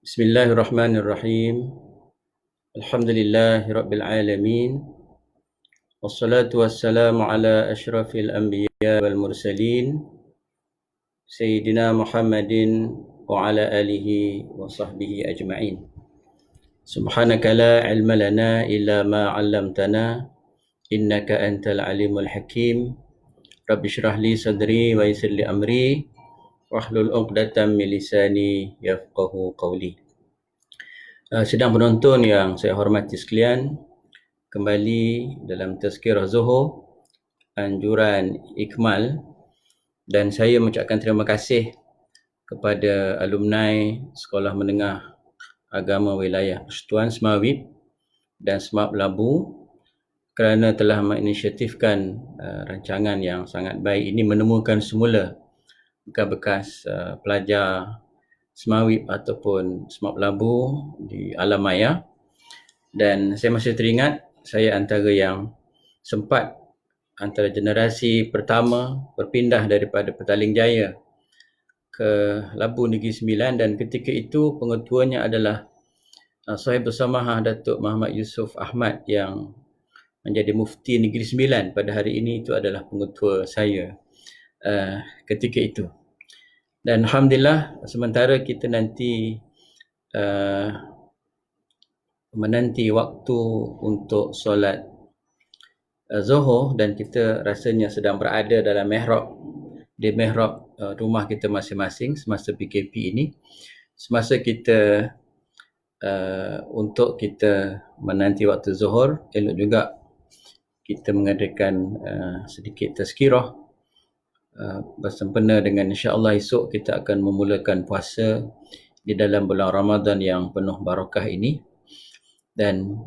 Bismillahirrahmanirrahim. Alhamdulillahirabbil alamin. Wassalatu wassalamu ala asyrafil anbiya wal mursalin Sayyidina Muhammadin wa ala alihi wa sahbihi ajma'in. Subhanaka la ilma lana illa ma 'allamtana innaka antal alimul hakim. Rabbi shrah li sadri wa yassir li amri wahlul 'uqdatam min lisani yafqahu qawli. Sedang penonton yang saya hormati sekalian, kembali dalam Tazkirah Zuhur, anjuran Ikmal, dan saya mengucapkan terima kasih kepada alumni Sekolah Menengah Agama Wilayah Persekutuan Semawib dan Semap Labu kerana telah menginisiatifkan rancangan yang sangat baik ini, menemukan semula bekas-bekas pelajar Semawib ataupun Semap Labu di alam maya. Dan saya masih teringat, saya antara yang sempat antara generasi pertama berpindah daripada Petaling Jaya ke Labu Negeri Sembilan, dan ketika itu pengetuanya adalah Sahib Bersamahah Datuk Muhammad Yusof Ahmad yang menjadi Mufti Negeri Sembilan pada hari ini. Itu adalah pengetua saya ketika itu. Dan Alhamdulillah, sementara kita nanti menanti waktu untuk solat Zuhur, dan kita rasanya sedang berada dalam mihrab, di mihrab rumah kita masing-masing semasa PKP ini. Semasa kita untuk kita menanti waktu Zuhur, elok juga kita mengadakan sedikit tazkirah bersempena dengan insya-Allah esok kita akan memulakan puasa di dalam bulan Ramadan yang penuh barakah ini. Dan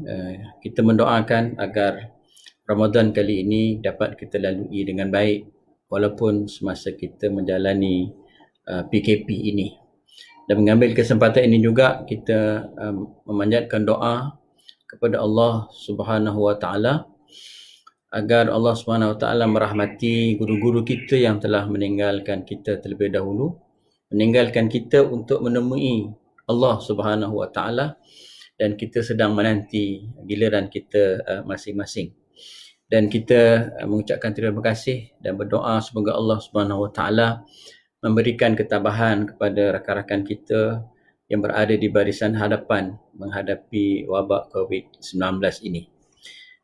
kita mendoakan agar Ramadan kali ini dapat kita lalui dengan baik walaupun semasa kita menjalani PKP ini. Dan mengambil kesempatan ini juga kita memanjatkan doa kepada Allah Subhanahu Wa Taala agar Allah Subhanahu Wa Taala merahmati guru-guru kita yang telah meninggalkan kita terlebih dahulu, meninggalkan kita untuk menemui Allah Subhanahu Wa Taala, dan kita sedang menanti giliran kita masing-masing. Dan kita mengucapkan terima kasih dan berdoa semoga Allah Subhanahu Wa Taala memberikan ketabahan kepada rakan-rakan kita yang berada di barisan hadapan menghadapi wabak COVID-19 ini.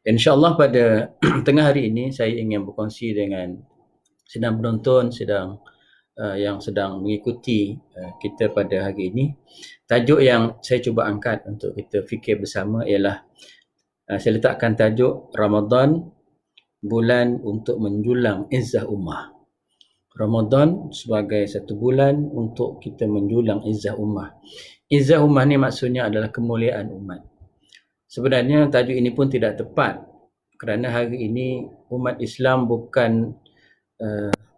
InsyaAllah pada tengah hari ini saya ingin berkongsi dengan sedang penonton, yang sedang mengikuti kita pada hari ini. Tajuk yang saya cuba angkat untuk kita fikir bersama ialah, saya letakkan tajuk Ramadan, bulan untuk menjulang izzah ummah. Ramadan sebagai satu bulan untuk kita menjulang izzah ummah. Izzah ummah ni maksudnya adalah kemuliaan umat. Sebenarnya tajuk ini pun tidak tepat kerana hari ini umat Islam bukan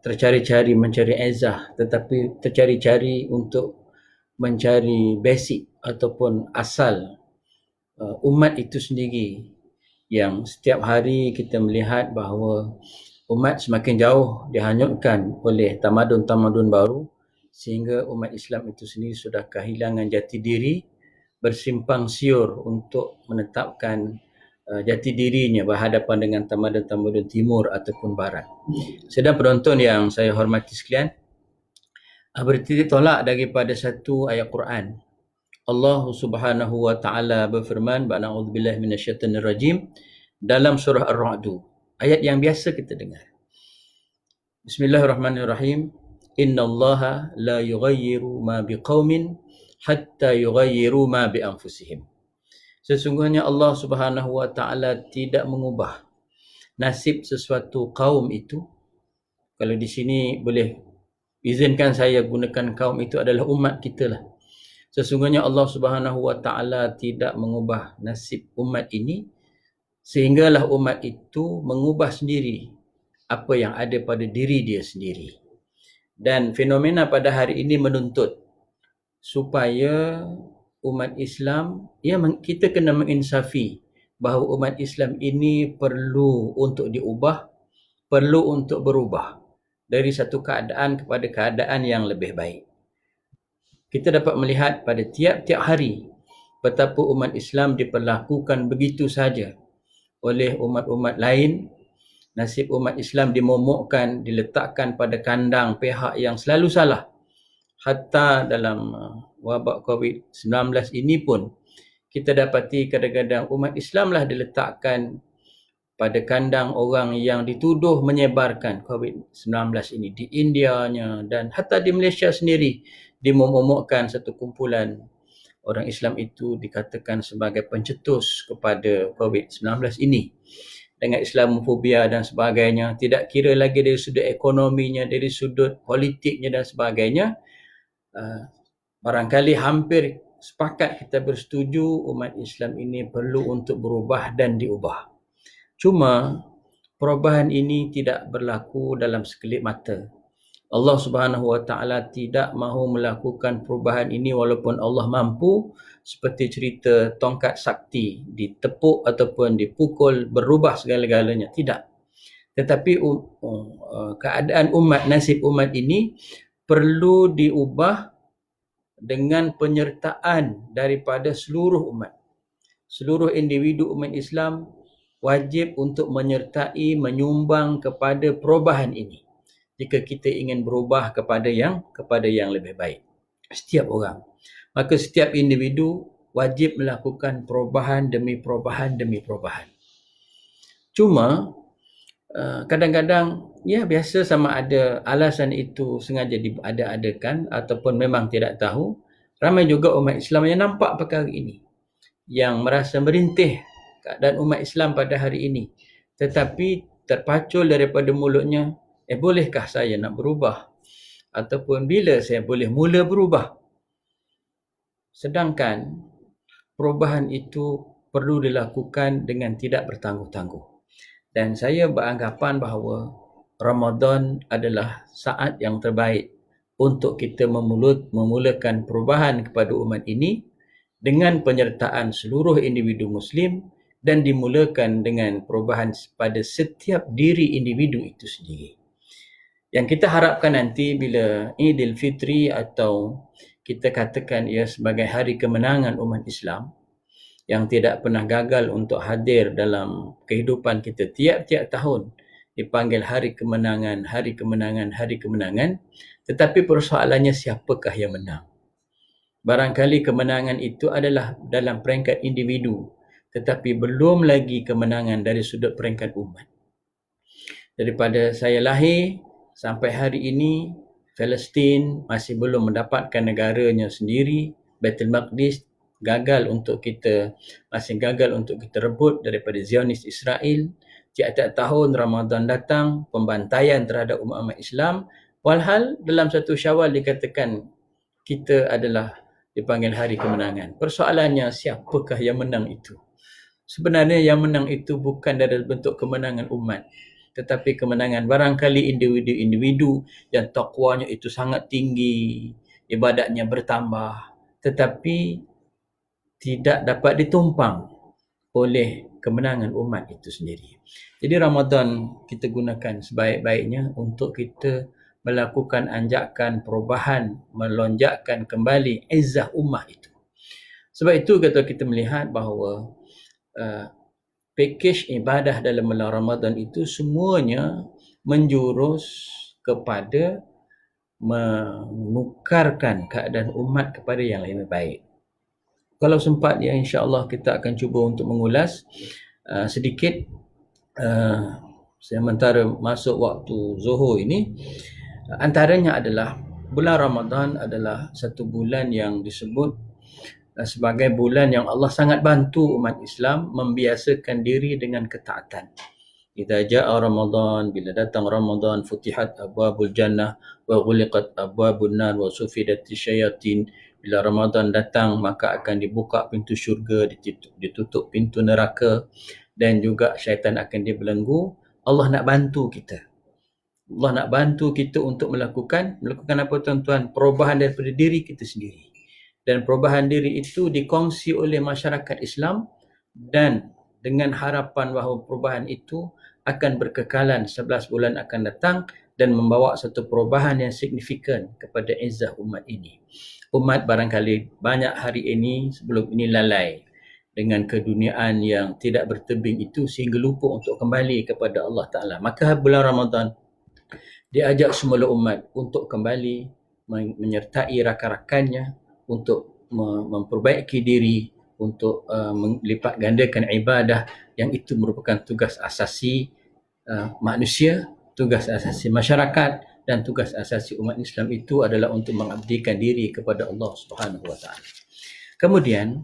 tercari-cari mencari izzah, tetapi tercari-cari untuk mencari basic ataupun asal umat itu sendiri, yang setiap hari kita melihat bahawa umat semakin jauh dihanyutkan oleh tamadun-tamadun baru sehingga umat Islam itu sendiri sudah kehilangan jati diri, bersimpang siur untuk menetapkan jati dirinya berhadapan dengan tamadun-tamadun timur ataupun barat. Sedang penonton yang saya hormati sekalian, bertitik tolak daripada satu ayat Quran. Allah Subhanahu Wa Taala berfirman, "A'udzubillahi minasyaitonir rajim" dalam surah Ar-Ra'd. Ayat yang biasa kita dengar. Bismillahirrahmanirrahim. Innallaha la yughayyiru ma biqaumin hatta yughayyiru ma bi anfusihim. Sesungguhnya Allah Subhanahu Wa Taala tidak mengubah nasib sesuatu kaum itu. Kalau di sini boleh izinkan saya gunakan kaum itu adalah umat kita lah. Sesungguhnya Allah Subhanahu Wa Taala tidak mengubah nasib umat ini sehinggalah umat itu mengubah sendiri apa yang ada pada diri dia sendiri. Dan fenomena pada hari ini menuntut supaya umat Islam, kita kena menginsafi bahawa umat Islam ini perlu untuk diubah, perlu untuk berubah dari satu keadaan kepada keadaan yang lebih baik. kita dapat melihat pada tiap-tiap hari betapa umat Islam diperlakukan begitu saja oleh umat-umat lain. Nasib umat Islam dimomokkan, diletakkan pada kandang pihak yang selalu salah. Hatta dalam wabak COVID-19 ini pun kita dapati kadang-kadang umat Islam lah diletakkan pada kandang orang yang dituduh menyebarkan COVID-19 ini di Indianya, dan hatta di Malaysia sendiri dimomokkan satu kumpulan orang Islam itu dikatakan sebagai pencetus kepada COVID-19 ini dengan Islamofobia dan sebagainya. Tidak kira lagi dari sudut ekonominya, dari sudut politiknya dan sebagainya. Barangkali hampir sepakat kita bersetuju umat Islam ini perlu untuk berubah dan diubah. Cuma perubahan ini tidak berlaku dalam sekelip mata. Allah Subhanahu Wa Taala tidak mahu melakukan perubahan ini walaupun Allah mampu, seperti cerita tongkat sakti ditepuk ataupun dipukul berubah segala-galanya. Tidak. Tetapi keadaan umat, nasib umat ini perlu diubah dengan penyertaan daripada seluruh umat. Seluruh individu umat Islam wajib untuk menyertai, menyumbang kepada perubahan ini jika kita ingin berubah kepada yang lebih baik. Setiap orang. Maka setiap individu wajib melakukan perubahan demi perubahan demi perubahan. Cuma kadang-kadang ya biasa sama ada alasan itu sengaja diada-adakan ataupun memang tidak tahu. Ramai juga umat Islam yang nampak perkara ini, yang merasa merintih keadaan umat Islam pada hari ini, tetapi terpacul daripada mulutnya, bolehkah saya nak berubah? Ataupun bila saya boleh mula berubah? Sedangkan perubahan itu perlu dilakukan dengan tidak bertangguh-tangguh. Dan saya beranggapan bahawa Ramadan adalah saat yang terbaik untuk kita memulakan perubahan kepada umat ini dengan penyertaan seluruh individu Muslim, dan dimulakan dengan perubahan pada setiap diri individu itu sendiri. Yang kita harapkan nanti bila Idul Fitri atau kita katakan ia sebagai hari kemenangan umat Islam yang tidak pernah gagal untuk hadir dalam kehidupan kita tiap-tiap tahun, dipanggil hari kemenangan, hari kemenangan, hari kemenangan. Tetapi persoalannya siapakah yang menang? Barangkali kemenangan itu adalah dalam peringkat individu, tetapi belum lagi kemenangan dari sudut peringkat umat. Daripada saya lahir sampai hari ini, Palestin masih belum mendapatkan negaranya sendiri. Baitul Maqdis masih gagal untuk kita rebut daripada Zionis Israel. Tiap-tiap tahun Ramadan datang, pembantaian terhadap umat Islam. Walhal dalam satu Syawal dikatakan kita adalah dipanggil hari kemenangan. Persoalannya siapakah yang menang itu? Sebenarnya yang menang itu bukan dari bentuk kemenangan umat, tetapi kemenangan barangkali individu-individu yang takwanya itu sangat tinggi, ibadatnya bertambah, tetapi tidak dapat ditumpang oleh kemenangan umat itu sendiri. Jadi Ramadan kita gunakan sebaik-baiknya untuk kita melakukan anjakan perubahan, melonjakkan kembali izzah ummah itu. Sebab itu kita melihat bahawa pakej ibadah dalam bulan Ramadan itu semuanya menjurus kepada menukarkan keadaan umat kepada yang lebih baik. Kalau sempat ya, insya-Allah kita akan cuba untuk mengulas sedikit sementara masuk waktu Zuhur ini. Antaranya adalah bulan Ramadan adalah satu bulan yang disebut sebagai bulan yang Allah sangat bantu umat Islam membiasakan diri dengan ketaatan. Idza jaa Ramadan, bila datang Ramadan, futihat abwabul jannah wa ghuliqat abwabun nar wa sufidatis syayatin. Bila Ramadan datang, maka akan dibuka pintu syurga, ditutup pintu neraka, dan juga syaitan akan dibelenggu. Allah nak bantu kita. Allah nak bantu kita untuk melakukan apa tuan-tuan? Perubahan daripada diri kita sendiri. Dan perubahan diri itu dikongsi oleh masyarakat Islam, dan dengan harapan bahawa perubahan itu akan berkekalan 11 bulan akan datang, dan membawa satu perubahan yang signifikan kepada izzah umat ini. Umat barangkali banyak hari ini sebelum ini lalai dengan keduniaan yang tidak bertebing itu sehingga lupa untuk kembali kepada Allah Ta'ala. Maka bulan Ramadan diajak semula umat untuk kembali menyertai rakan-rakannya untuk memperbaiki diri, untuk melipat gandakan ibadah yang itu merupakan tugas asasi manusia, tugas asasi masyarakat dan tugas asasi umat Islam itu adalah untuk mengabdikan diri kepada Allah Subhanahu Wa Taala. Kemudian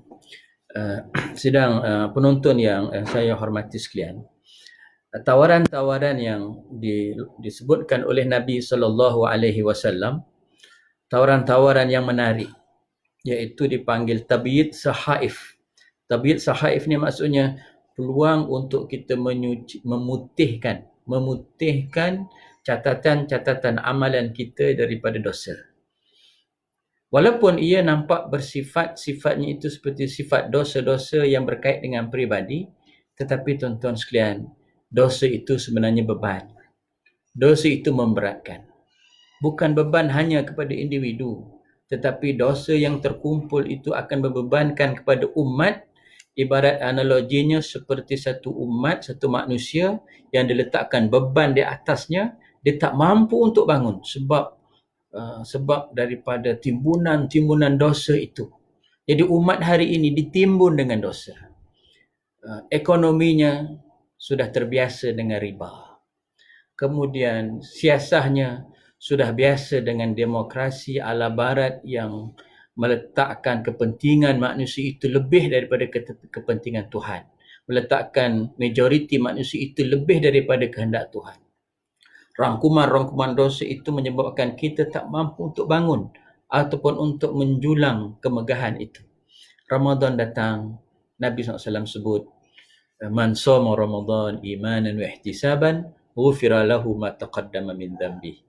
sidang penonton yang saya hormati sekalian, tawaran-tawaran yang disebutkan oleh Nabi sallallahu alaihi wasallam, tawaran-tawaran yang menarik, iaitu dipanggil tabyid sahaif. Tabyid sahaif ni maksudnya peluang untuk kita memutihkan catatan-catatan amalan kita daripada dosa. Walaupun ia nampak sifatnya itu seperti sifat dosa-dosa yang berkait dengan peribadi, tetapi tuan-tuan sekalian, dosa itu sebenarnya beban. Dosa itu memberatkan. Bukan beban hanya kepada individu, tetapi dosa yang terkumpul itu akan membebankan kepada umat. Ibarat analoginya seperti satu umat, satu manusia yang diletakkan beban di atasnya, dia tak mampu untuk bangun sebab daripada timbunan dosa itu. Jadi umat hari ini ditimbun dengan dosa. Ekonominya sudah terbiasa dengan riba. Kemudian siasahnya sudah biasa dengan demokrasi ala barat yang meletakkan kepentingan manusia itu lebih daripada kepentingan Tuhan. Meletakkan majoriti manusia itu lebih daripada kehendak Tuhan. Rangkuman-rangkuman dosa itu menyebabkan kita tak mampu untuk bangun ataupun untuk menjulang kemegahan itu. Ramadan datang, Nabi SAW sebut, man shoma Ramadan imanan wa ihtisaban ghufira lahu ma taqaddama min dhanbi.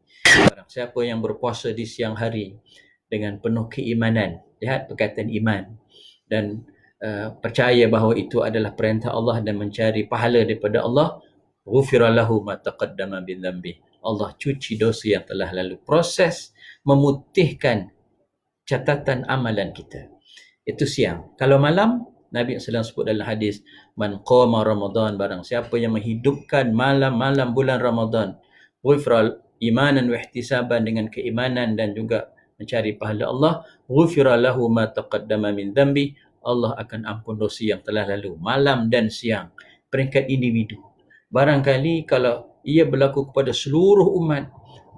Barang siapa yang berpuasa di siang hari dengan penuh keimanan, lihat perkataan iman, dan percaya bahawa itu adalah perintah Allah dan mencari pahala daripada Allah, ghufira lahu ma taqaddama min dhanbi. Allah cuci dosa yang telah lalu. Proses memutihkan catatan amalan kita. Itu siang. Kalau malam, Nabi SAW sebut dalam hadis, man qama Ramadan, barang siapa yang menghidupkan malam-malam bulan Ramadan, ghufra imanan wa ihtisaban, dengan keimanan dan juga mencari pahala Allah, ghufira lahu ma taqaddama min dhanbi, Allah akan ampun dosa yang telah lalu. Malam dan siang, peringkat individu. Barangkali kalau ia berlaku kepada seluruh umat,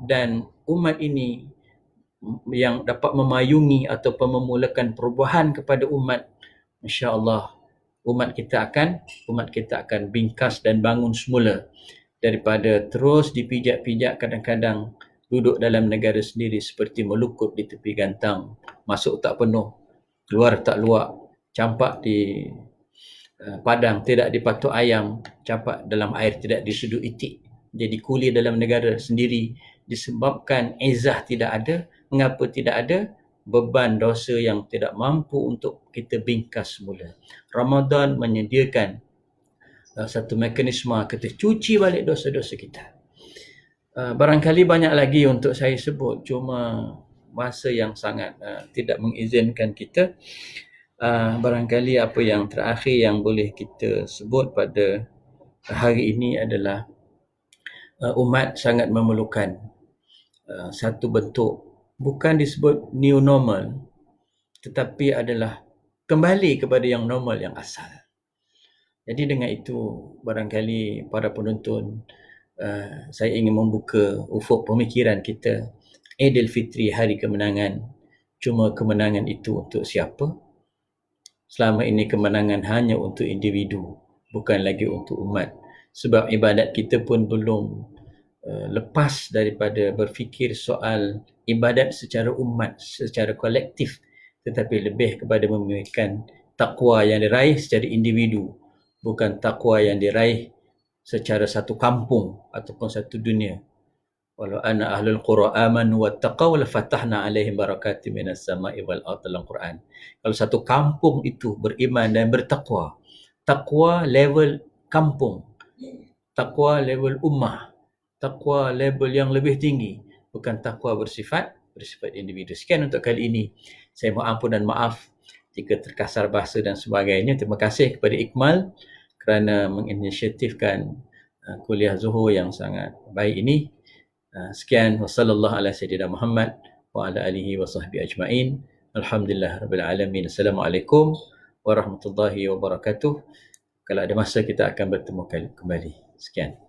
dan umat ini yang dapat memayungi ataupun memulakan perubahan kepada umat, insya-Allah umat kita akan bingkas dan bangun semula daripada terus dipijak-pijak, kadang-kadang duduk dalam negara sendiri seperti melukut di tepi gantang, masuk tak penuh, keluar tak luak, campak di padang tidak dipatuk ayam, campak dalam air tidak disedut itik. Jadi kuli dalam negara sendiri disebabkan izzah tidak ada. Mengapa tidak ada? Beban dosa yang tidak mampu untuk kita bingkas semula. Ramadan menyediakan satu mekanisme kita cuci balik dosa-dosa kita. Barangkali banyak lagi untuk saya sebut, cuma masa yang sangat tidak mengizinkan kita. Barangkali apa yang terakhir yang boleh kita sebut pada hari ini adalah umat sangat memerlukan satu bentuk, bukan disebut new normal, tetapi adalah kembali kepada yang normal, yang asal. Jadi dengan itu, barangkali para penonton, saya ingin membuka ufuk pemikiran kita. Aidilfitri, hari kemenangan, cuma kemenangan itu untuk siapa? Selama ini kemenangan hanya untuk individu, bukan lagi untuk umat. Sebab ibadat kita pun belum lepas daripada berfikir soal ibadat secara umat, secara kolektif, tetapi lebih kepada memikirkan takwa yang diraih secara individu, bukan takwa yang diraih secara satu kampung ataupun satu dunia. Walau anna ahlul qura amanu wattaqaw lafatahna alaihim barakatim minas sama'i wal ardh, dalam Quran. Kalau satu kampung itu beriman dan bertakwa, takwa level kampung, takwa level ummah, takwa level yang lebih tinggi, bukan takwa bersifat individu. Sekian untuk kali ini. Saya mohon ampun dan maaf jika terkasar bahasa dan sebagainya. Terima kasih kepada Ikmal kerana menginisiatifkan kuliah Zuhur yang sangat baik ini. Sekian, wassallallahu ala sayyidina Muhammad wa ala alihi wa sahbihi ajma'in. Alhamdulillah rabbil alamin. Assalamualaikum warahmatullahi wabarakatuh. Kalau ada masa kita akan bertemu kembali. Sekian.